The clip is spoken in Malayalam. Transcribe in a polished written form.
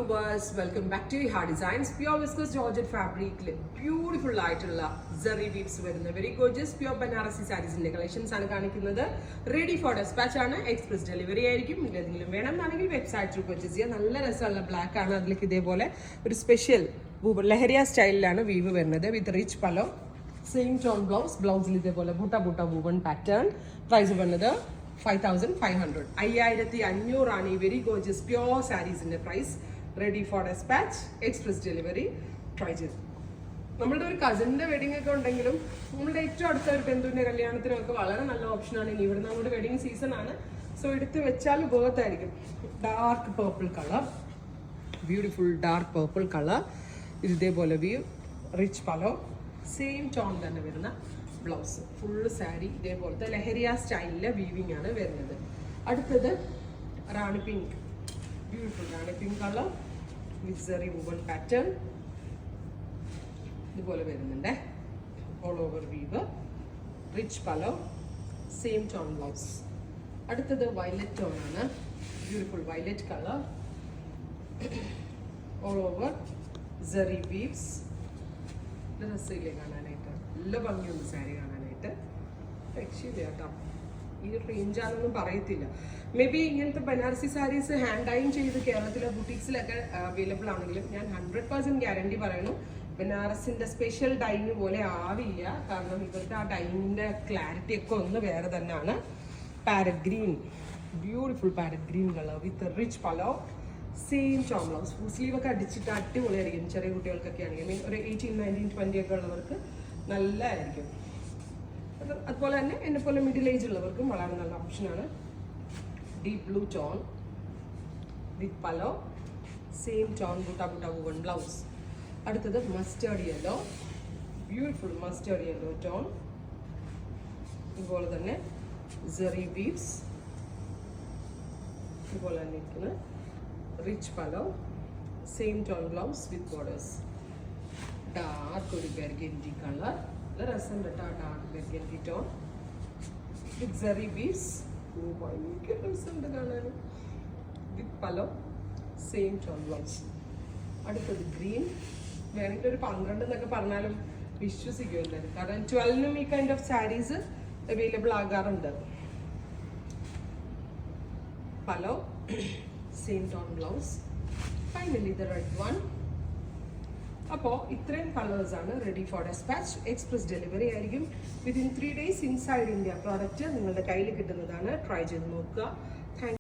viewers, welcome back to Hard Designs. Pure viscose Georgette fabric, beautiful ആയിട്ടുള്ള zari weaves വരുന്ന very gorgeous pure Banarasi sarees ന്റെ collections ആണ് കാണിക്കുന്നത്. Ready for dispatch ആണ്, express delivery ആയിരിക്കും. എന്തെങ്കിലും വേണമെന്നാണെങ്കിൽ വെബ്സൈറ്റ് ത്രൂ പർച്ചേസ് ചെയ്യാം. നല്ല രസമുള്ള ബ്ലാക്ക് ആണ്. അതിലേക്ക് ഇതേപോലെ ഒരു സ്പെഷ്യൽ ലഹരിയ സ്റ്റൈലിലാണ് വീവ് വരുന്നത് with rich pallu. Same tone ബ്ലൗസിൽ ഇതേപോലെ ബൂട്ട വൂവൺ പാറ്റേൺ. പ്രൈസ് വരുന്നത് 5,500. 5,500 ആണ് ഈ വെരി ഗോർജിയസ് പ്യോർ സാരീസിന്റെ price. Ready for dispatch, express delivery. Try ചെയ്തു. നമ്മളുടെ ഒരു കസിന്റെ വെഡിങ് ഒക്കെ ഉണ്ടെങ്കിലും നമ്മളുടെ ഏറ്റവും അടുത്ത ഒരു ബന്ധുവിന്റെ കല്യാണത്തിനൊക്കെ വളരെ നല്ല ഓപ്ഷനാണ്. ഇനി ഇവിടെ നമ്മുടെ വെഡിങ് സീസൺ ആണ്. സോ എടുത്ത് വെച്ചാൽ വേർത്ത് ആയിരിക്കും. Dark purple colour, beautiful dark purple colour. ഇതേപോലെ view, rich pallu, same tone തന്നെ വരുന്ന ബ്ലൗസ്. ഫുള്ള് സാരി ഇതേപോലത്തെ ലഹരിയ സ്റ്റൈലിലെ വീവിങ് ആണ് വരുന്നത്. അടുത്തത് rani pink, beautiful rani pink colour with zari woven pattern. ഇതുപോലെ വരുന്നുണ്ട്. All over weave, rich pallu, same tone blouse. അടുത്തത് വയലറ്റ് ടോൺ ആണ്, beautiful violet colour. All over zari weaves. രസമില്ലേ കാണാനായിട്ട്? നല്ല ഭംഗിയുണ്ട് സാരി കാണാനായിട്ട്. രക്ഷയില്ല കേട്ടോ. ഈ റേഞ്ചാണെന്നൊന്നും പറയത്തില്ല. മേ ബി ഇങ്ങനത്തെ ബനാറസി സാരീസ് ഹാൻഡ് ഡൈൻ ചെയ്ത് കേരളത്തിലെ ബുട്ടീക്സിലൊക്കെ അവൈലബിൾ ആണെങ്കിലും ഞാൻ 100% ഗ്യാരണ്ടി പറയുന്നു, ബനാറസിന്റെ സ്പെഷ്യൽ ഡൈന് പോലെ ആവില്ല. കാരണം ഇവരുടെ ആ ഡൈനിന്റെ ക്ലാരിറ്റി ഒക്കെ ഒന്ന് വേറെ തന്നെയാണ്. Parrot green, beautiful parrot green colour with rich pallu, same tone blouse. Full sleeve ഒക്കെ അടിച്ചിട്ട് അടിപൊളിയായിരിക്കും. ചെറിയ കുട്ടികൾക്കൊക്കെ ആണെങ്കിൽ ഒരു 18, 19, 20 ഒക്കെ ഉള്ളവർക്ക് നല്ലതായിരിക്കും. അതുപോലെ തന്നെ എന്നെ പോലെ മിഡിൽ ഏജ് ഉള്ളവർക്കും വളരെ നല്ല ഓപ്ഷനാണ്. Deep blue tone with pallu, same tone buta woven blouse. അടുത്തത് mustard yellow, beautiful mustard yellow tone. ഇതുപോലെ തന്നെ സെറി വീവ്സ്, ഇതുപോലെ തന്നെ ഇരിക്കുന്ന rich pallu, same tone blouse with borders. Dark ഒരു ബെർഗൻഡി കളർ, നല്ല രസമുണ്ട് കേട്ടോ. Dark burgundy tone with zari weaves. ഭയങ്കര രസമുണ്ട് കാണാൻ. With pallu, same tone blouse. അടുത്തത് ഗ്രീൻ. വേണമെങ്കിൽ ഒരു 12 എന്നൊക്കെ പറഞ്ഞാലും വിശ്വസിക്കുമല്ലോ, കാരണം 12നും ഈ കൈൻഡ് ഓഫ് സാരീസ് അവൈലബിൾ ആകാറുണ്ട്. Pallu, same tone blouse. Finally the red one. അപ്പോൾ ഇത്രയും കളേഴ്സാണ് ready for dispatch. Express delivery ആയിരിക്കും. Within 3 days inside India product നിങ്ങളുടെ കയ്യിൽ കിട്ടുന്നതാണ്. ട്രൈ ചെയ്ത് നോക്കുക.